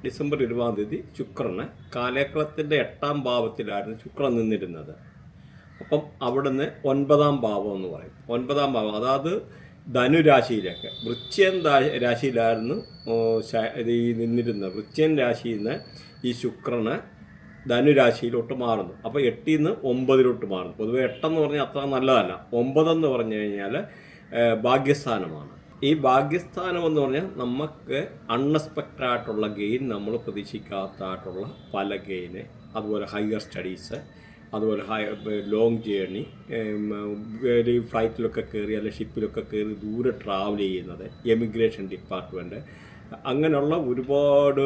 December 20 ശുക്രന് കാലേക്കളത്തിൻ്റെ 8ാം ഭാവത്തിലായിരുന്നു ശുക്രൻ നിന്നിരുന്നത്. അപ്പം അവിടുന്ന് 9ാം ഭാവം എന്ന് പറയും. 9ാം ഭാവം അതായത് ധനുരാശിയിലേക്ക് വൃശ്ചികൻ രാശിയിലായിരുന്നു ഈ നിന്നിരുന്നത്. വൃശ്ചികൻ രാശിയിൽ നിന്ന് ഈ ശുക്രന് ധനുരാശിയിലോട്ട് മാറുന്നു. അപ്പോൾ 8ൽ നിന്ന് 9ലോട്ട് മാറുന്നു. പൊതുവെ 8 പറഞ്ഞാൽ അത്ര നല്ലതല്ല. 9 പറഞ്ഞു കഴിഞ്ഞാൽ ഭാഗ്യസ്ഥാനമാണ്. ഈ ഭാഗ്യസ്ഥാനം എന്ന് പറഞ്ഞാൽ നമുക്ക് അൺഎക്സ്പെക്റ്റഡ് ആയിട്ടുള്ള ഗെയിൻ, നമ്മൾ പ്രതീക്ഷിക്കാത്തതായിട്ടുള്ള പല ഗെയിന്, അതുപോലെ ഹയർ സ്റ്റഡീസ്, അതുപോലെ ലോങ് ജേർണി, ഫ്ലൈറ്റിലൊക്കെ കയറി അല്ലെങ്കിൽ ഷിപ്പിലൊക്കെ കയറി ദൂരെ ട്രാവൽ ചെയ്യുന്നത്, എമിഗ്രേഷൻ ഡിപ്പാർട്ട്മെൻറ്റ്, അങ്ങനെയുള്ള ഒരുപാട്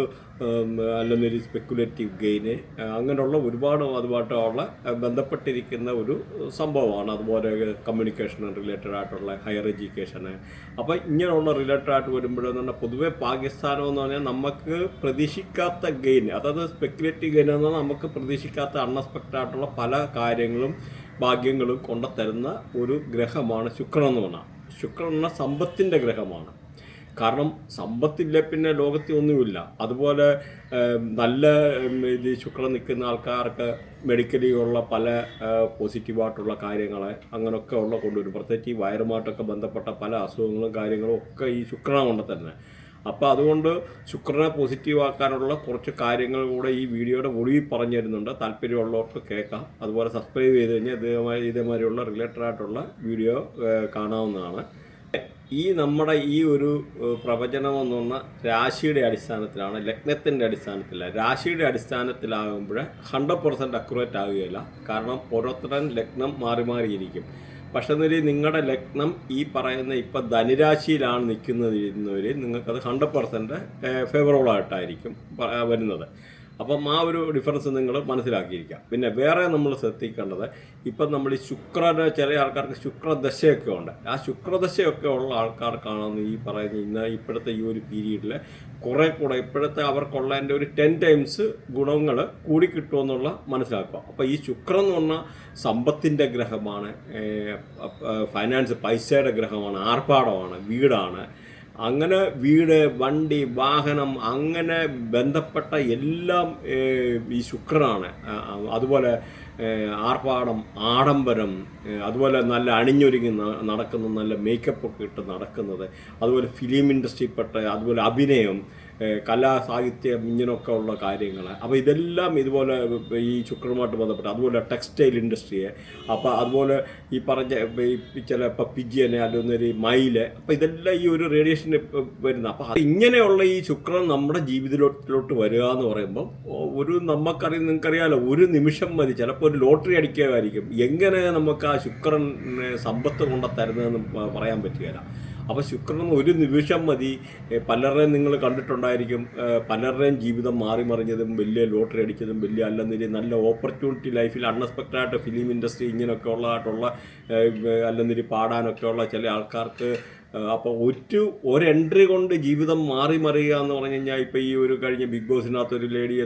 അല്ലെന്നൊരു സ്പെക്കുലേറ്റീവ് ഗെയിന്, അങ്ങനെയുള്ള ഒരുപാട് അതുമായിട്ടുള്ള ബന്ധപ്പെട്ടിരിക്കുന്ന ഒരു സംഭവമാണ്. അതുപോലെ കമ്മ്യൂണിക്കേഷൻ റിലേറ്റഡ് ആയിട്ടുള്ള ഹയർ എഡ്യൂക്കേഷന്. അപ്പോൾ ഇങ്ങനെയുള്ള റിലേറ്റഡ് ആയിട്ട് വരുമ്പോഴെന്ന് പറഞ്ഞാൽ പൊതുവെ പാകിസ്ഥാനം എന്ന് പറഞ്ഞാൽ നമുക്ക് പ്രതീക്ഷിക്കാത്ത ഗെയിൻ, അതായത് സ്പെക്കുലേറ്റീവ് ഗെയിൻ എന്ന് പറഞ്ഞാൽ നമുക്ക് പ്രതീക്ഷിക്കാത്ത അൺഎക്സ്പെക്റ്റഡ് ആയിട്ടുള്ള പല കാര്യങ്ങളും ഭാഗ്യങ്ങളും കൊണ്ടുതരുന്ന ഒരു ഗ്രഹമാണ് ശുക്രൻ എന്ന് പറഞ്ഞാൽ. ശുക്രൻ എന്ന സമ്പത്തിൻ്റെ ഗ്രഹമാണ്. കാരണം സമ്പത്തില്ല പിന്നെ ലോകത്തിൽ ഒന്നുമില്ല. അതുപോലെ നല്ല ഇത് ശുക്രൻ നിൽക്കുന്ന ആൾക്കാർക്ക് മെഡിക്കലി ഉള്ള പല പോസിറ്റീവായിട്ടുള്ള കാര്യങ്ങൾ അങ്ങനെയൊക്കെ ഉള്ള കൊണ്ടുവരും. പ്രത്യേകിച്ച് ഈ വയറുമായിട്ടൊക്കെ ബന്ധപ്പെട്ട പല അസുഖങ്ങളും കാര്യങ്ങളും ഒക്കെ ഈ ശുക്രനെ കൊണ്ട് തന്നെ. അപ്പോൾ അതുകൊണ്ട് ശുക്രനെ പോസിറ്റീവാക്കാനുള്ള കുറച്ച് കാര്യങ്ങൾ കൂടെ ഈ വീഡിയോയുടെ ഒടുവിൽ പറഞ്ഞു തരുന്നുണ്ട്. താല്പര്യമുള്ളവർക്ക് കേൾക്കാം. അതുപോലെ സബ്സ്ക്രൈബ് ചെയ്ത് കഴിഞ്ഞാൽ ഇതേമാതിരിയുള്ള റിലേറ്റഡ് ആയിട്ടുള്ള വീഡിയോ കാണാവുന്നതാണ്. ഈ നമ്മുടെ ഈ ഒരു പ്രവചനം എന്ന് പറഞ്ഞാൽ രാശിയുടെ അടിസ്ഥാനത്തിലാണ്, ലഗ്നത്തിൻ്റെ അടിസ്ഥാനത്തില്ല. രാശിയുടെ അടിസ്ഥാനത്തിലാകുമ്പോൾ 100% അക്യുറേറ്റ് ആവുകയില്ല. കാരണം ഓരോരുത്തരും ലഗ്നം മാറി മാറിയിരിക്കും. പക്ഷേ നിങ്ങളുടെ ലഗ്നം ഈ പറയുന്ന ഇപ്പം ധനുരാശിയിലാണ് നിൽക്കുന്നവർ, നിങ്ങൾക്കത് 100% ഫേവറബിൾ ആയിട്ടായിരിക്കും വരുന്നത്. അപ്പം ആ ഒരു ഡിഫറൻസ് നിങ്ങൾ മനസ്സിലാക്കിയിരിക്കാം. പിന്നെ വേറെ നമ്മൾ ശ്രദ്ധിക്കേണ്ടത്, ഇപ്പം നമ്മൾ ഈ ശുക്രന് ചില ആൾക്കാർക്ക് ശുക്രദശയൊക്കെ ഉണ്ട്. ആ ശുക്രദശയൊക്കെ ഉള്ള ആൾക്കാർക്കാണെന്ന് ഈ പറയുന്ന ഇപ്പോഴത്തെ ഈ ഒരു പീരീഡിൽ കുറേ കൂടെ ഇപ്പോഴത്തെ അവർക്കുള്ളതിൻ്റെ ഒരു 10 times ഗുണങ്ങൾ കൂടി കിട്ടുമെന്നുള്ള മനസ്സിലാക്കുക. അപ്പോൾ ഈ ശുക്രൻ എന്ന് പറഞ്ഞാൽ സമ്പത്തിൻ്റെ ഗ്രഹമാണ്, ഫൈനാൻസ് പൈസയുടെ ഗ്രഹമാണ്, ആർഭാടമാണ്, വീടാണ്. അങ്ങനെ വീട്, വണ്ടി, വാഹനം, അങ്ങനെ ബന്ധപ്പെട്ട എല്ലാം ഈ ശുക്രനാണ്. അതുപോലെ ആർഭാടം, ആഡംബരം, അതുപോലെ നല്ല അണിഞ്ഞൊരുങ്ങി നടക്കുന്ന, നല്ല മേക്കപ്പൊക്കെ ഇട്ട് നടക്കുന്നത്, അതുപോലെ ഫിലിം ഇൻഡസ്ട്രിയിൽപ്പെട്ട, അതുപോലെ അഭിനയം, കലാ, സാഹിത്യം, ഇങ്ങനെയൊക്കെ ഉള്ള കാര്യങ്ങൾ. അപ്പോൾ ഇതെല്ലാം ഇതുപോലെ ഈ ശുക്രനുമായിട്ട് ബന്ധപ്പെട്ട്, അതുപോലെ ടെക്സ്റ്റൈൽ ഇൻഡസ്ട്രിയെ, അപ്പോൾ അതുപോലെ ഈ പറഞ്ഞ ചില ഇപ്പോൾ പിജിയനെ അല്ലെങ്കിൽ മയില്, അപ്പോൾ ഇതെല്ലാം ഈ ഒരു റേഡിയേഷൻ വരുന്ന. അപ്പോൾ ഇങ്ങനെയുള്ള ഈ ശുക്രൻ നമ്മുടെ ജീവിതത്തിലോട്ട് വരിക എന്ന് പറയുമ്പോൾ നിങ്ങൾക്കറിയാലോ, ഒരു നിമിഷം മതി, ചിലപ്പോൾ ഒരു ലോട്ടറി അടിക്കുകയായിരിക്കും. എങ്ങനെ നമുക്ക് ആ ശുക്രൻ സമ്പത്ത് കൊണ്ട തരുന്നതെന്ന് പറയാൻ പറ്റുകയില്ല. അപ്പോൾ ശുക്രൻ ഒരു നിമിഷം മതി. പലരുടെയും നിങ്ങൾ കണ്ടിട്ടുണ്ടായിരിക്കും, പലരുടെയും ജീവിതം മാറി മറിഞ്ഞതും, വലിയ ലോട്ടറി അടിച്ചതും, വലിയ അല്ലെന്നില്ല നല്ല ഓപ്പർച്യൂണിറ്റി ലൈഫിൽ അൺഎക്സ്പെക്റ്റഡ് ആയിട്ട് ഫിലിം ഇൻഡസ്ട്രി ഇങ്ങനെയൊക്കെ ഉള്ളതായിട്ടുള്ള അല്ലെന്നില്ല പാടാനൊക്കെ ഉള്ള ചില ആൾക്കാർക്ക്. അപ്പോൾ ഒരു എൻട്രി കൊണ്ട് ജീവിതം മാറി മറിയുക എന്ന് പറഞ്ഞു കഴിഞ്ഞാൽ, ഇപ്പോൾ ഈ ഒരു കഴിഞ്ഞ ബിഗ് ബോസിനകത്ത് ഒരു ലേഡി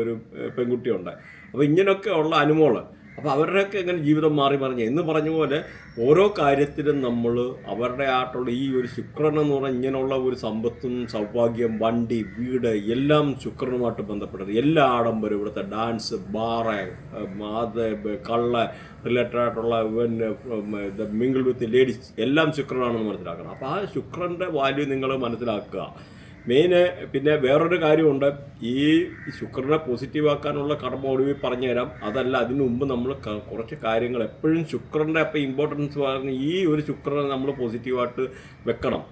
ഒരു പെൺകുട്ടിയുണ്ട്. അപ്പോൾ ഇങ്ങനെയൊക്കെ ഉള്ള അനുമോള്, അപ്പോൾ അവരുടെയൊക്കെ എങ്ങനെ ജീവിതം മാറി മറിഞ്ഞ എന്ന് പറഞ്ഞ പോലെ ഓരോ കാര്യത്തിലും നമ്മൾ അവരുടെ ആയിട്ടുള്ള ഈ ഒരു ശുക്രൻ എന്ന് പറഞ്ഞാൽ ഇങ്ങനെയുള്ള ഒരു സമ്പത്തും സൗഭാഗ്യം, വണ്ടി, വീട് എല്ലാം ശുക്രനുമായിട്ട് ബന്ധപ്പെട്ടത്. എല്ലാ ആഡംബരം, ഇവിടുത്തെ ഡാൻസ്, ബാറ്, അത് കള്ള റിലേറ്റഡ് ആയിട്ടുള്ള മിങ്കിൾ വിത്ത് ലേഡീസ് എല്ലാം ശുക്രനാണെന്ന് മനസ്സിലാക്കണം. അപ്പോൾ ആ ശുക്രൻ്റെ വാല്യൂ നിങ്ങൾ മനസ്സിലാക്കുക. മെയിന്. പിന്നെ വേറൊരു കാര്യമുണ്ട്, ഈ ശുക്രനെ പോസിറ്റീവാക്കാനുള്ള കർമ്മ ഒടുവിൽ പറഞ്ഞുതരാം. അതല്ല, അതിനു മുമ്പ് നമ്മൾ കുറച്ച് കാര്യങ്ങൾ എപ്പോഴും ശുക്രൻ്റെ അപ്പോൾ ഇമ്പോർട്ടൻസ് പറഞ്ഞ് ഈ ഒരു ശുക്രനെ നമ്മൾ പോസിറ്റീവായിട്ട് വെക്കണം.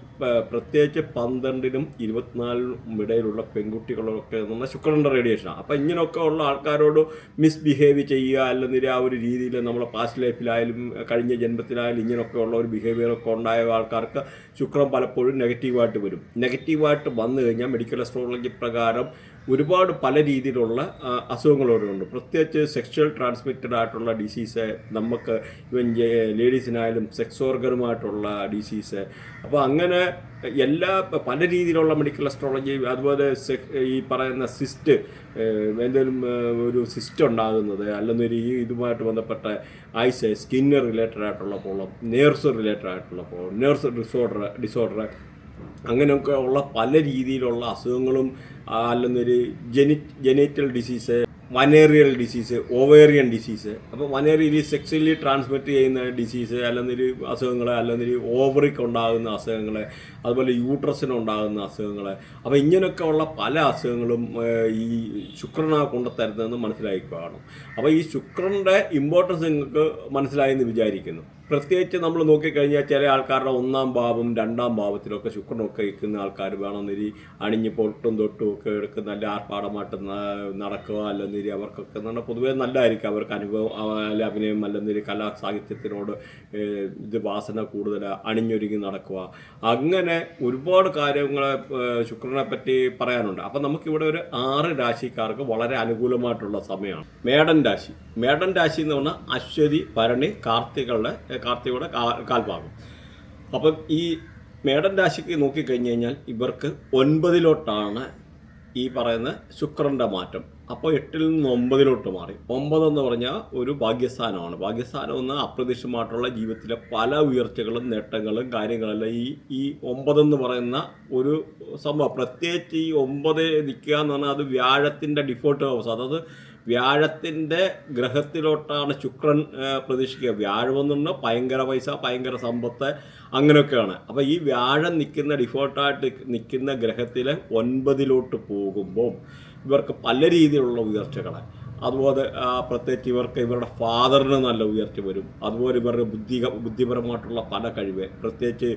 പ്രത്യേകിച്ച് 12നും 24നും ഇടയിലുള്ള പെൺകുട്ടികളൊക്കെ എന്നാൽ ശുക്രൻ്റെ റേഡിയേഷനാണ്. അപ്പോൾ ഇങ്ങനെയൊക്കെ ഉള്ള ആൾക്കാരോട് മിസ്ബിഹേവ് ചെയ്യുക, അല്ലെങ്കിൽ ആ ഒരു രീതിയിൽ നമ്മളെ പാസ്റ്റ് ലൈഫിലായാലും കഴിഞ്ഞ ജന്മത്തിലായാലും ഇങ്ങനെയൊക്കെ ഉള്ള ഒരു ബിഹേവിയറൊക്കെ ഉണ്ടായ ആൾക്കാർക്ക് ശുക്രൻ പലപ്പോഴും നെഗറ്റീവായിട്ട് വരും. നെഗറ്റീവായിട്ട് വന്നു കഴിഞ്ഞാൽ മെഡിക്കൽ അസ്ട്രോളജി പ്രകാരം ഒരുപാട് പല രീതിയിലുള്ള അസുഖങ്ങളുണ്ട്. പ്രത്യേകിച്ച് സെക്ഷൽ ട്രാൻസ്മിറ്റഡ് ആയിട്ടുള്ള ഡിസീസ്, നമുക്ക് ഇവൻ ലേഡീസിനായാലും സെക്സ് ഓർഗനുമായിട്ടുള്ള ഡിസീസ്. അപ്പോൾ അങ്ങനെ എല്ലാ പല രീതിയിലുള്ള മെഡിക്കൽ അസ്ട്രോളജി, അതുപോലെ ഈ പറയുന്ന സിസ്റ്റ്, എന്തെങ്കിലും ഒരു സിസ്റ്റ് ഉണ്ടാകുന്നത്, അല്ലെങ്കിൽ ഇതുമായിട്ട് ബന്ധപ്പെട്ട ഐസ്, സ്കിന്ന് റിലേറ്റഡ് ആയിട്ടുള്ള പ്രോബ്ലം, നേഴ്സ് റിലേറ്റഡ് ആയിട്ടുള്ള പ്രോബ്ലം, നേഴ്സ് ഡിസോർഡർ, അങ്ങനെയൊക്കെ ഉള്ള പല രീതിയിലുള്ള അസുഖങ്ങളും അല്ലെന്നൊരു genital disease, venereal disease, ovarian disease. അപ്പോൾ വനേറിയൽ സെക്സ്വലി ട്രാൻസ്മിറ്റ് ചെയ്യുന്ന ഡിസീസ്, അല്ലെങ്കിൽ അസുഖങ്ങൾ, അല്ലെങ്കിൽ ഓവറിക്ക് ഉണ്ടാകുന്ന അസുഖങ്ങൾ, അതുപോലെ യൂട്രസിനുണ്ടാകുന്ന അസുഖങ്ങൾ. അപ്പോൾ ഇങ്ങനെയൊക്കെ ഉള്ള പല അസുഖങ്ങളും ഈ ശുക്രനാ കൊണ്ടുതരുന്നതെന്ന് മനസ്സിലാക്കിക്കാണും. അപ്പോൾ ഈ ശുക്രൻ്റെ ഇമ്പോർട്ടൻസ് നിങ്ങൾക്ക് മനസ്സിലായെന്ന് വിചാരിക്കുന്നു. പ്രത്യേകിച്ച് നമ്മൾ നോക്കിക്കഴിഞ്ഞാൽ ചില ആൾക്കാരുടെ 1-ാം ഭാവം 2-ാം ഭാവത്തിലൊക്കെ ശുക്രനൊക്കെ ഇരിക്കുന്ന ആൾക്കാർ വേണമെന്നൊരു അണിഞ്ഞ് പൊട്ടും തൊട്ടും ഒക്കെ എടുക്കുന്ന നല്ല ആർപ്പാടമായിട്ട് നടക്കുക, അല്ലെന്നൊരു അവർക്കൊക്കെ എന്ന് പറഞ്ഞാൽ പൊതുവേ നല്ലതായിരിക്കും. അവർക്ക് അനുഭവം, അല്ല അഭിനയം, അല്ലെന്നൊരു കലാ സാഹിത്യത്തിനോട് ഇത് വാസന കൂടുതൽ, അണിഞ്ഞൊരുങ്ങി നടക്കുക. അങ്ങനെ ഒരുപാട് കാര്യങ്ങളെ ശുക്രനെ പറ്റി പറയാനുണ്ട്. അപ്പം നമുക്കിവിടെ ഒരു 6 രാശിക്കാർക്ക് വളരെ അനുകൂലമായിട്ടുള്ള സമയമാണ്. മേടൻ രാശി എന്ന് പറഞ്ഞാൽ അശ്വതി, ഭരണി, കാർത്തികയുടെ കാൽഭാഗം. അപ്പം ഈ മേടൻ രാശിക്ക് നോക്കിക്കഴിഞ്ഞ് കഴിഞ്ഞാൽ ഇവർക്ക് 9-ലോട്ടാണ് ഈ പറയുന്ന ശുക്രൻ്റെ മാറ്റം. അപ്പോൾ 8-ൽ നിന്ന് 9-ലോട്ട് മാറി. 9 എന്ന് പറഞ്ഞാൽ ഒരു ഭാഗ്യസ്ഥാനമാണ്. ഭാഗ്യസ്ഥാനം എന്ന് അപ്രതീക്ഷിതമായിട്ടുള്ള ജീവിതത്തിലെ പല ഉയർച്ചകളും നേട്ടങ്ങളും കാര്യങ്ങളെല്ലാം ഈ 9 എന്ന് പറയുന്ന ഒരു സംഭവം. പ്രത്യേകിച്ച് ഈ 9 നിൽക്കുക എന്ന് പറഞ്ഞാൽ അത് വ്യാഴത്തിൻ്റെ ഡിഫോൾട്ട് ഹൗസ്, അതായത് വ്യാഴത്തിൻ്റെ ഗ്രഹത്തിലോട്ടാണ് ശുക്രൻ പ്രതീക്ഷിക്കുക. വ്യാഴമെന്ന് പറഞ്ഞാൽ ഭയങ്കര പൈസ, ഭയങ്കര സമ്പത്ത്, അങ്ങനെയൊക്കെയാണ്. അപ്പോൾ ഈ വ്യാഴം നിൽക്കുന്ന ഡിഫോൾട്ടായിട്ട് നിൽക്കുന്ന ഗ്രഹത്തിലെ 9-ലോട്ട് പോകുമ്പോൾ ഇവർക്ക് പല രീതിയിലുള്ള ഉയർച്ചകളെ, അതുപോലെ പ്രത്യേകിച്ച് ഇവരുടെ ഫാദറിന് നല്ല ഉയർച്ച വരും. അതുപോലെ ഇവരുടെ ബുദ്ധിപരമായിട്ടുള്ള പല കഴിവ്, പ്രത്യേകിച്ച്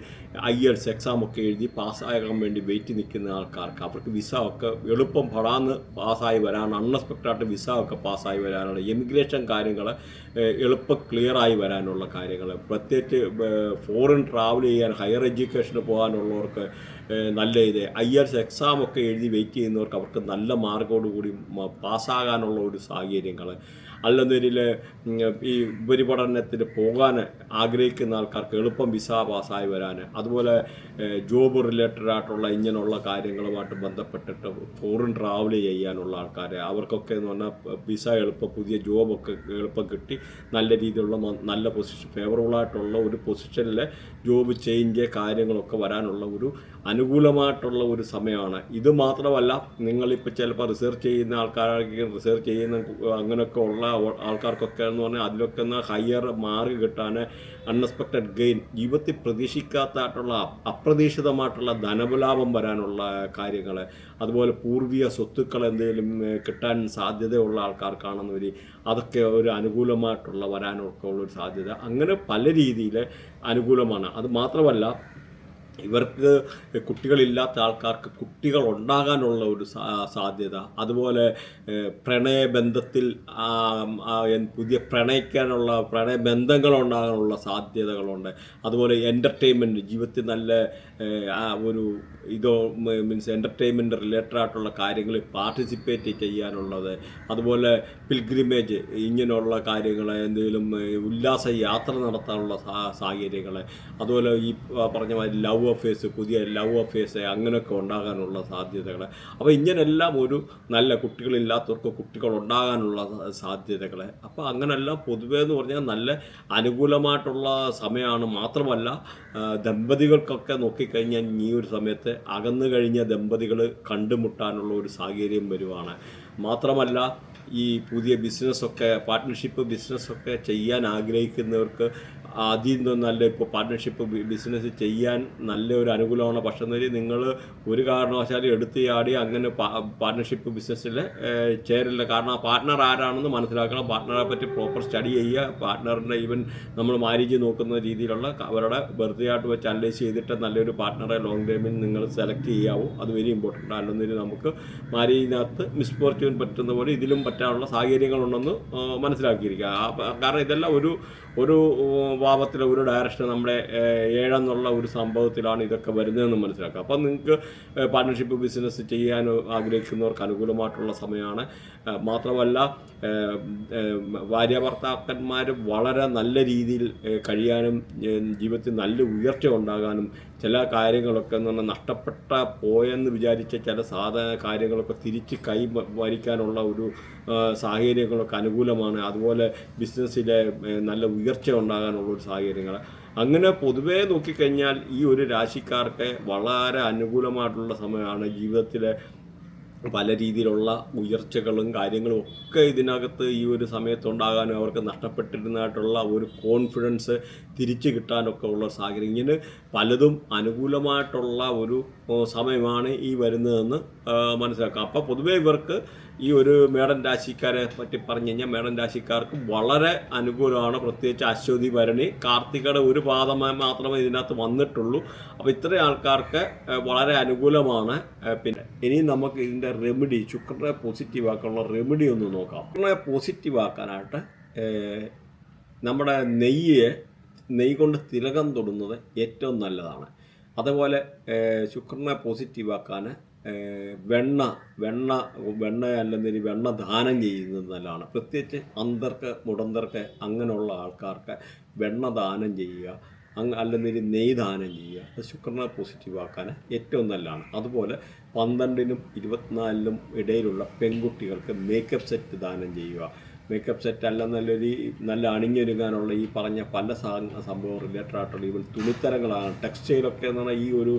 IELTS എക്സാമൊക്കെ എഴുതി പാസ്സാകാൻ വേണ്ടി വെയിറ്റ് നിൽക്കുന്ന ആൾക്കാർക്ക് അവർക്ക് വിസ ഒക്കെ എളുപ്പം പടാന്ന് പാസ്സായി വരാനാണ്, അൺഎക്സ്പെക്റ്റഡായിട്ട് വിസ ഒക്കെ പാസ്സായി വരാനാണ്, എമിഗ്രേഷൻ കാര്യങ്ങൾ എളുപ്പം ക്ലിയറായി വരാനുള്ള കാര്യങ്ങൾ, പ്രത്യേകിച്ച് ഫോറിൻ ട്രാവൽ ചെയ്യാൻ, ഹയർ എഡ്യൂക്കേഷന് പോകാനുള്ളവർക്ക് നല്ല IELTS എക്സാമൊക്കെ എഴുതി വെയിറ്റ് ചെയ്യുന്നവർക്ക് അവർക്ക് നല്ല മാർക്കോടുകൂടി പാസ്സാകാനുള്ള ഒരു സാഹചര്യങ്ങൾ, അല്ലെന്നൊരിൽ ഈ ഉപരിപഠനത്തിന് പോകാൻ ആഗ്രഹിക്കുന്ന ആൾക്കാർക്ക് എളുപ്പം വിസ പാസ്സായി വരാൻ, അതുപോലെ ജോബ് റിലേറ്റഡ് ആയിട്ടുള്ള ഇങ്ങനെയുള്ള കാര്യങ്ങളുമായിട്ട് ബന്ധപ്പെട്ടിട്ട് ഫോറിൻ ട്രാവൽ ചെയ്യാനുള്ള ആൾക്കാർ, അവർക്കൊക്കെ എന്ന് പറഞ്ഞാൽ വിസ എളുപ്പം, പുതിയ ജോബൊക്കെ എളുപ്പം കിട്ടി നല്ല രീതിയിലുള്ള നല്ല പൊസിഷൻ, ഫേവറബിളായിട്ടുള്ള ഒരു പൊസിഷനിൽ ജോബ് ചേഞ്ച് കാര്യങ്ങളൊക്കെ വരാനുള്ള ഒരു അനുകൂലമായിട്ടുള്ള ഒരു സമയമാണ്. ഇത് മാത്രമല്ല, നിങ്ങളിപ്പോൾ ചിലപ്പോൾ റിസർച്ച് ചെയ്യുന്ന ആൾക്കാർക്ക്, റിസർച്ച് ചെയ്യുന്ന അങ്ങനെയൊക്കെ ഉള്ള ആൾക്കാർക്കൊക്കെ എന്ന് പറഞ്ഞാൽ അതിലൊക്കെ ഒന്ന് ഹയർ മാർക്ക് കിട്ടാൻ, അൺഎക്സ്പെക്റ്റഡ് ഗെയിൻ, ജീവിതത്തിൽ പ്രതീക്ഷിക്കാത്തതായിട്ടുള്ള അപ്രതീക്ഷിതമായിട്ടുള്ള ധനലാഭം വരാനുള്ള കാര്യങ്ങൾ, അതുപോലെ പൂർവീയ സ്വത്തുക്കൾ എന്തെങ്കിലും കിട്ടാൻ സാധ്യതയുള്ള ആൾക്കാർക്കാണെന്ന് അതൊക്കെ ഒരു അനുകൂലമായിട്ടുള്ള വരാനൊക്കെ ഉള്ളൊരു സാധ്യത. അങ്ങനെ പല രീതിയിൽ അനുകൂലമാണ്. അത് മാത്രമല്ല, ഇവർക്ക് കുട്ടികളില്ലാത്ത ആൾക്കാർക്ക് കുട്ടികൾ ഉണ്ടാകാനുള്ള ഒരു സാധ്യത, അതുപോലെ പ്രണയബന്ധത്തിൽ പുതിയ പ്രണയബന്ധങ്ങൾ ഉണ്ടാകാനുള്ള സാധ്യതകളുണ്ട്. അതുപോലെ എൻ്റർടൈൻമെൻറ്റ്, ജീവിതത്തിൽ നല്ല ഒരു മീൻസ് എൻ്റർടൈൻമെൻറ്റ് റിലേറ്റഡ് ആയിട്ടുള്ള കാര്യങ്ങളിൽ പാർട്ടിസിപ്പേറ്റ് ചെയ്യാനുള്ളത്, അതുപോലെ പിൽഗ്രിമേജ് ഇങ്ങനെയുള്ള കാര്യങ്ങൾ, എന്തെങ്കിലും ഉല്ലാസ യാത്ര നടത്താനുള്ള സാഹചര്യങ്ങൾ, അതുപോലെ ഈ പറഞ്ഞ മാതിരി ലവ് അഫേഴ്സ്, പുതിയ ലവ് അഫേഴ്സ് അങ്ങനെയൊക്കെ ഉണ്ടാകാനുള്ള സാധ്യതകൾ. അപ്പോൾ ഇങ്ങനെല്ലാം ഒരു നല്ല കുട്ടികളില്ലാത്തവർക്ക് കുട്ടികൾ ഉണ്ടാകാനുള്ള സാധ്യതകൾ. അപ്പോൾ അങ്ങനെല്ലാം പൊതുവേ എന്ന് പറഞ്ഞാൽ നല്ല അനുകൂലമായിട്ടുള്ള സമയമാണ്. മാത്രമല്ല, ദമ്പതികൾക്കൊക്കെ നോക്കിക്കഴിഞ്ഞാൽ ഈ ഒരു സമയത്ത് അകന്നു കഴിഞ്ഞ ദമ്പതികൾ കണ്ടുമുട്ടാനുള്ള ഒരു സാഹചര്യം വരുവാണ്. മാത്രമല്ല, ഈ പുതിയ ബിസിനസ്സൊക്കെ, പാർട്ട്ണർഷിപ്പ് ബിസിനസ്സൊക്കെ ചെയ്യാൻ ആഗ്രഹിക്കുന്നവർക്ക് അതിൽ നിന്ന് നല്ല, ഇപ്പോൾ പാർട്ട്ണർഷിപ്പ് ബിസിനസ് ചെയ്യാൻ നല്ലൊരു അനുകൂലമാണ്. പക്ഷേ നിങ്ങൾ ഒരു കാരണവശാലും എടുത്ത് ചാടി അങ്ങനെ പാർട്ട്ണർഷിപ്പ് ബിസിനസ്സിൽ ചേരില്ല. കാരണം ആ പാർട്ട്ണർ ആരാണെന്ന് മനസ്സിലാക്കണം, പാർട്ട്ണറെ പറ്റി പ്രോപ്പർ സ്റ്റഡി ചെയ്യുക, പാർട്ട്ണറിൻ്റെ ഈവൻ നമ്മൾ മാരേജ് നോക്കുന്ന രീതിയിലുള്ള അവരുടെ ബർത്ത്ഡേ ആയിട്ട് വെച്ച് അനലൈസ് ചെയ്തിട്ട് നല്ലൊരു പാർട്ട്ണറെ ലോങ് ടൈമിൽ നിങ്ങൾ സെലക്ട് ചെയ്യാവൂ. അത് വെരി ഇമ്പോർട്ടൻ്റ്. അല്ലെന്നൊരു നമുക്ക് മാരേജിനകത്ത് മിസ്ഫോർച്യൂൺ പറ്റുന്ന പോലെ ഇതിലും പറ്റാനുള്ള സാഹചര്യങ്ങളുണ്ടെന്ന് മനസ്സിലാക്കിയിരിക്കുക. കാരണം ഇതെല്ലാം ഒരു ഭാവത്തിലെ ഒരു ഡയറക്ഷൻ, നമ്മുടെ 7 എന്നുള്ള ഒരു സംഭവത്തിലാണ് ഇതൊക്കെ വരുന്നതെന്ന് മനസ്സിലാക്കുക. അപ്പം നിങ്ങൾക്ക് പാർട്ട്ണർഷിപ്പ് ബിസിനസ് ചെയ്യാൻ ആഗ്രഹിക്കുന്നവർക്ക് അനുകൂലമായിട്ടുള്ള സമയമാണ്. മാത്രമല്ല, ഭാര്യ ഭർത്താക്കന്മാർ വളരെ നല്ല രീതിയിൽ കഴിയാനും ജീവിതത്തിൽ നല്ല ഉയർച്ച ഉണ്ടാകാനും, ചില കാര്യങ്ങളൊക്കെ എന്ന് പറഞ്ഞാൽ നഷ്ടപ്പെട്ട പോയെന്ന് വിചാരിച്ച ചില കാര്യങ്ങളൊക്കെ തിരിച്ച് വരിക്കാനുള്ള ഒരു സാഹചര്യങ്ങളൊക്കെ അനുകൂലമാണ്. അതുപോലെ ബിസിനസ്സിലെ നല്ല ഉയർച്ച ഉണ്ടാകാനുള്ള ഒരു സാഹചര്യങ്ങൾ. അങ്ങനെ പൊതുവേ നോക്കിക്കഴിഞ്ഞാൽ ഈ ഒരു രാശിക്കാർക്ക് വളരെ അനുകൂലമായിട്ടുള്ള സമയമാണ്. ജീവിതത്തിലെ പല രീതിയിലുള്ള ഉയർച്ചകളും കാര്യങ്ങളും ഒക്കെ ഇതിനകത്ത് ഈ ഒരു സമയത്തുണ്ടാകാനും അവർക്ക് നഷ്ടപ്പെട്ടിരുന്നതായിട്ടുള്ള ഒരു കോൺഫിഡൻസ് തിരിച്ചു കിട്ടാനൊക്കെ ഉള്ള സാഹചര്യം, ഇങ്ങനെ പലതും അനുകൂലമായിട്ടുള്ള ഒരു സമയമാണ് ഈ വരുന്നതെന്ന് മനസ്സിലാക്കാം. അപ്പോൾ പൊതുവേ ഇവർക്ക് ഈ ഒരു മേടൻ രാശിക്കാരെ പറ്റി പറഞ്ഞു കഴിഞ്ഞാൽ മേടൻ രാശിക്കാർക്ക് വളരെ അനുകൂലമാണ്. പ്രത്യേകിച്ച് അശ്വതി, ഭരണി, കാർത്തികയുടെ ഒരു പാദം മാത്രമേ ഇതിനകത്ത് വന്നിട്ടുള്ളൂ. അപ്പോൾ ഇത്രയും ആൾക്കാർക്ക് വളരെ അനുകൂലമാണ്. പിന്നെ ഇനി നമുക്ക് ഇതിൻ്റെ റെമഡി, ശുക്രനെ പോസിറ്റീവ് ആക്കാനുള്ള റെമഡി ഒന്ന് നോക്കാം. ശുക്രനെ പോസിറ്റീവ് ആക്കാനായിട്ട് നമ്മുടെ നെയ്യ് കൊണ്ട് തിലകം തൊടുന്നത് ഏറ്റവും നല്ലതാണ്. അതുപോലെ ശുക്രനെ പോസിറ്റീവ് ആക്കാൻ വെണ്ണ അല്ലെങ്കിൽ വെണ്ണ ദാനം ചെയ്യുന്നത് നല്ലതാണ്. പ്രത്യേകിച്ച് അന്തർക്ക്, മുടന്തർക്ക് അങ്ങനെയുള്ള ആൾക്കാർക്ക് വെണ്ണ ദാനം ചെയ്യുക, അല്ലെങ്കിൽ നെയ്യ് ദാനം ചെയ്യുക, അത് ശുക്രനെ പോസിറ്റീവ് ആക്കാൻ ഏറ്റവും നല്ലതാണ്. അതുപോലെ 12-നും 24-നും ഇടയിലുള്ള പെൺകുട്ടികൾക്ക് മേക്കപ്പ് സെറ്റ് ദാനം ചെയ്യുക. മേക്കപ്പ് സെറ്റ് അല്ല, നല്ല അണിഞ്ഞൊരുങ്ങാനുള്ള ഈ പറഞ്ഞ പല സംഭവം റിലേറ്റഡ് ആയിട്ടുള്ള ഈവൻ തുണിത്തരങ്ങളാണ്, ടെക്സ്റ്റൈലൊക്കെ എന്ന് പറഞ്ഞാൽ ഈ ഒരു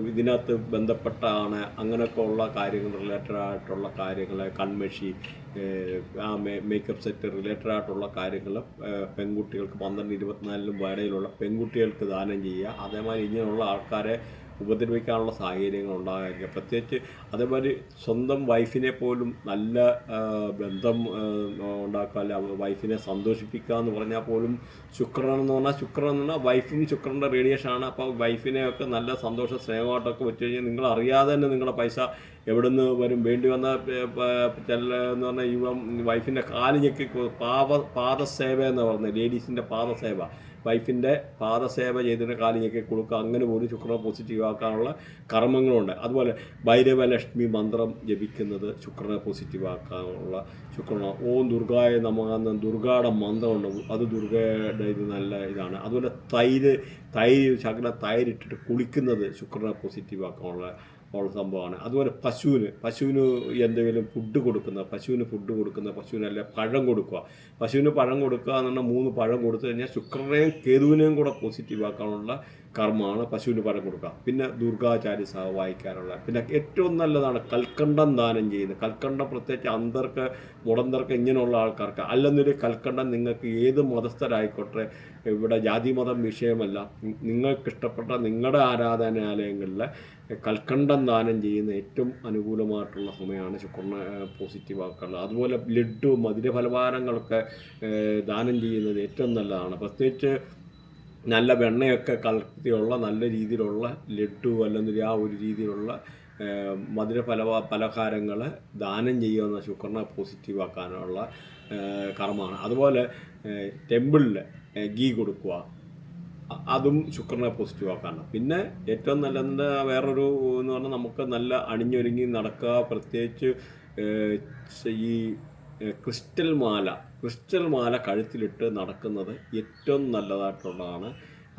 ഇതിനകത്ത് ബന്ധപ്പെട്ടാണ്. അങ്ങനെയൊക്കെ ഉള്ള കാര്യങ്ങൾ റിലേറ്റഡ് ആയിട്ടുള്ള കാര്യങ്ങൾ, കൺമഷി, മേക്കപ്പ് സെറ്റ് റിലേറ്റഡ് ആയിട്ടുള്ള കാര്യങ്ങൾ പെൺകുട്ടികൾക്ക് 12-24-നും ഇടയിലുള്ള പെൺകുട്ടികൾക്ക് ദാനം ചെയ്യുക. അതേമാതിരി ഇങ്ങനെയുള്ള ആൾക്കാരെ ഉപദ്രവിക്കാനുള്ള സാഹചര്യങ്ങൾ ഉണ്ടാകാതിരിക്കുക. പ്രത്യേകിച്ച് അതേമാതിരി സ്വന്തം വൈഫിനെ പോലും നല്ല ബന്ധം ഉണ്ടാക്കുക, അല്ല വൈഫിനെ സന്തോഷിപ്പിക്കുക എന്ന് പറഞ്ഞാൽ പോലും ശുക്രൻ എന്ന് പറഞ്ഞാൽ വൈഫും ശുക്രൻ്റെ റേഡിയേഷനാണ്. അപ്പോൾ വൈഫിനെയൊക്കെ നല്ല സന്തോഷ സ്നേഹമായിട്ടൊക്കെ വെച്ച് കഴിഞ്ഞാൽ നിങ്ങൾ അറിയാതെ തന്നെ നിങ്ങളുടെ പൈസ എവിടെ നിന്ന് വരും. വേണ്ടി വന്ന എന്ന് പറഞ്ഞാൽ വൈഫിൻ്റെ കാല് ഞെക്കി പാദസേവ എന്ന് പറഞ്ഞത്, ലേഡീസിൻ്റെ പാദസേവ, വൈഫിൻ്റെ പാദസേവ ചെയ്തതിന് കാലിയൊക്കെ കൊടുക്കുക. അങ്ങനെ പോലും ശുക്രനെ പോസിറ്റീവ് ആക്കാനുള്ള കർമ്മങ്ങളുണ്ട്. അതുപോലെ ഭൈരവലക്ഷ്മി മന്ത്രം ജപിക്കുന്നത് ശുക്രനെ പോസിറ്റീവ് ആക്കാനുള്ള ഓം ദുർഗായ നമഃ എന്ന ദുർഗയുടെ മന്ത്രമുണ്ട്, അത് ദുർഗയുടെ ഇത് നല്ല ഇതാണ്. അതുപോലെ ശകല തൈരിട്ടിട്ട് കുളിക്കുന്നത് ശുക്രനെ പോസിറ്റീവ് ആക്കാനുള്ള സംഭവമാണ്. അതുപോലെ പശുവിന് എന്തെങ്കിലും ഫുഡ് കൊടുക്കുന്ന, പശുവിനല്ല പഴം കൊടുക്കുക. പശുവിന് പഴം കൊടുക്കുക എന്ന് പറഞ്ഞാൽ 3 പഴം കൊടുത്തു കഴിഞ്ഞാൽ ശുക്രനെയും കേതുവിനെയും കൂടെ പോസിറ്റീവ് ആക്കാനുള്ള കർമ്മമാണ് പശുവിന് പഴം കൊടുക്കുക. പിന്നെ ദുർഗാചാര്യ സഹ വായിക്കാനുള്ള. പിന്നെ ഏറ്റവും നല്ലതാണ് കൽക്കണ്ടം ദാനം ചെയ്യുന്നത്. കൽക്കണ്ടം പ്രത്യേകിച്ച് അന്തർക്ക്, മുടന്തർക്ക്, ഇങ്ങനെയുള്ള ആൾക്കാർക്ക്. അല്ലെന്നൊരു കൽക്കണ്ടം നിങ്ങൾക്ക് ഏത് മതസ്ഥരായിക്കോട്ടെ, ഇവിടെ ജാതി മതം വിഷയമല്ല, നിങ്ങൾക്കിഷ്ടപ്പെട്ട നിങ്ങളുടെ ആരാധനാലയങ്ങളിൽ കൽക്കണ്ടം ദാനം ചെയ്യുന്ന ഏറ്റവും അനുകൂലമായിട്ടുള്ള സമയമാണ് ശുക്രനെ പോസിറ്റീവ് ആക്കാനുള്ളത്. അതുപോലെ ലഡ്ഡു, മധുരഫലഹാരങ്ങളൊക്കെ ദാനം ചെയ്യുന്നത് ഏറ്റവും നല്ലതാണ്. പ്രത്യേകിച്ച് നല്ല വെണ്ണയൊക്കെ കലർത്തിയുള്ള നല്ല രീതിയിലുള്ള ലഡ്ഡു അല്ലെങ്കിൽ ആ ഒരു രീതിയിലുള്ള പലഹാരങ്ങൾ ദാനം ചെയ്യുന്ന ശുക്രനെ പോസിറ്റീവ് ആക്കാനുള്ള കർമ്മമാണ്. അതുപോലെ ടെമ്പിളിൽ ഗീ കൊടുക്കുക, അതും ശുക്രനെ പോസിറ്റീവ് ആക്കാനാണ്. പിന്നെ ഏറ്റവും നല്ലത് വേറൊരു എന്ന് പറഞ്ഞാൽ നമുക്ക് നല്ല അണിഞ്ഞൊരുങ്ങി നടക്കുക. പ്രത്യേകിച്ച് ഈ ക്രിസ്റ്റൽ മാല കഴുത്തിലിട്ട് നടക്കുന്നത് ഏറ്റവും നല്ലതായിട്ടുള്ളതാണ്.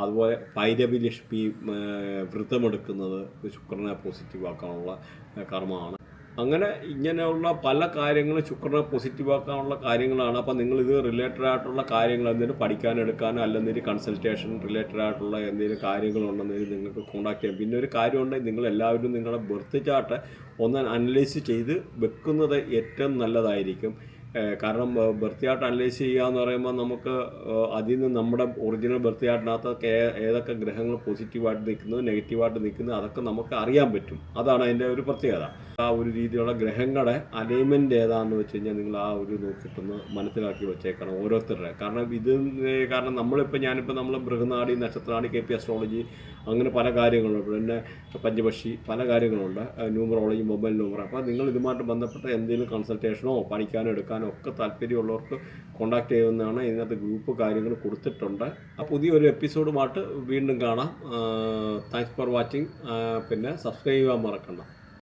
അതുപോലെ ഭൈരവി ലക്ഷ്മി വ്രതമെടുക്കുന്നത് ശുക്രനെ പോസിറ്റീവ് ആക്കാനുള്ള കർമ്മമാണ്. അങ്ങനെ ഇങ്ങനെയുള്ള പല കാര്യങ്ങളും ശുക്രനെ പോസിറ്റീവ് ആക്കാനുള്ള കാര്യങ്ങളാണ്. അപ്പോൾ നിങ്ങളിത് റിലേറ്റഡ് ആയിട്ടുള്ള കാര്യങ്ങൾ എന്തെങ്കിലും പഠിക്കാനെടുക്കാനോ അല്ലെങ്കിൽ കൺസൾട്ടേഷൻ റിലേറ്റഡ് ആയിട്ടുള്ള എന്തെങ്കിലും കാര്യങ്ങളുണ്ടെങ്കിൽ നിങ്ങൾക്ക് കോൺടാക്ട് ചെയ്യാം. പിന്നെ ഒരു കാര്യമുണ്ടെങ്കിൽ നിങ്ങളെല്ലാവരും നിങ്ങളുടെ ബർത്ത് ചാർട്ട് ഒന്ന് അനലൈസ് ചെയ്ത് വെക്കുന്നത് ഏറ്റവും നല്ലതായിരിക്കും. കാരണം ബർത്ത് ചാർട്ട് അനലൈസ് ചെയ്യുക എന്ന് പറയുമ്പോൾ നമുക്ക് അതിൽ നിന്ന് നമ്മുടെ ഒറിജിനൽ ബർത്ത് ചാർട്ടിനകത്ത് ഏതൊക്കെ ഗ്രഹങ്ങൾ പോസിറ്റീവായിട്ട് നിൽക്കുന്നത്, നെഗറ്റീവായിട്ട് നിൽക്കുന്നത്, അതൊക്കെ നമുക്ക് അറിയാൻ പറ്റും. അതാണ് അതിൻ്റെ ഒരു പ്രത്യേകത. ആ ഒരു രീതിയിലുള്ള ഗ്രഹങ്ങളുടെ അലൈൻമെൻറ്റ് ഏതാണെന്ന് വെച്ച് കഴിഞ്ഞാൽ നിങ്ങൾ ആ ഒരു നോക്കിയിട്ടൊന്ന് മനസ്സിലാക്കി വെച്ചേക്കണം ഓരോരുത്തരുടെ. കാരണം നമ്മൾ ബൃഹനാടി, നക്ഷത്രനാടി, KP അസ്ട്രോളജി, അങ്ങനെ പല കാര്യങ്ങളുണ്ട്. പിന്നെ പഞ്ചപക്ഷി, പല കാര്യങ്ങളുണ്ട്, ന്യൂമറോളജി, മൊബൈൽ നമ്പർ. അപ്പോൾ നിങ്ങൾ ഇതുമായിട്ട് ബന്ധപ്പെട്ട എന്തെങ്കിലും കൺസൾട്ടേഷനോ പഠിക്കാനോ എടുക്കാനോ ഒക്കെ താല്പര്യമുള്ളവർക്ക് കോൺടാക്ട് ചെയ്യുന്നതാണ്. ഇതിനകത്ത് ഗ്രൂപ്പ് കാര്യങ്ങൾ കൊടുത്തിട്ടുണ്ട്. ആ പുതിയൊരു എപ്പിസോഡുമായിട്ട് വീണ്ടും കാണാം. Thanks for watching. പിന്നെ സബ്സ്ക്രൈബ് ചെയ്യാൻ മറക്കണ്ട.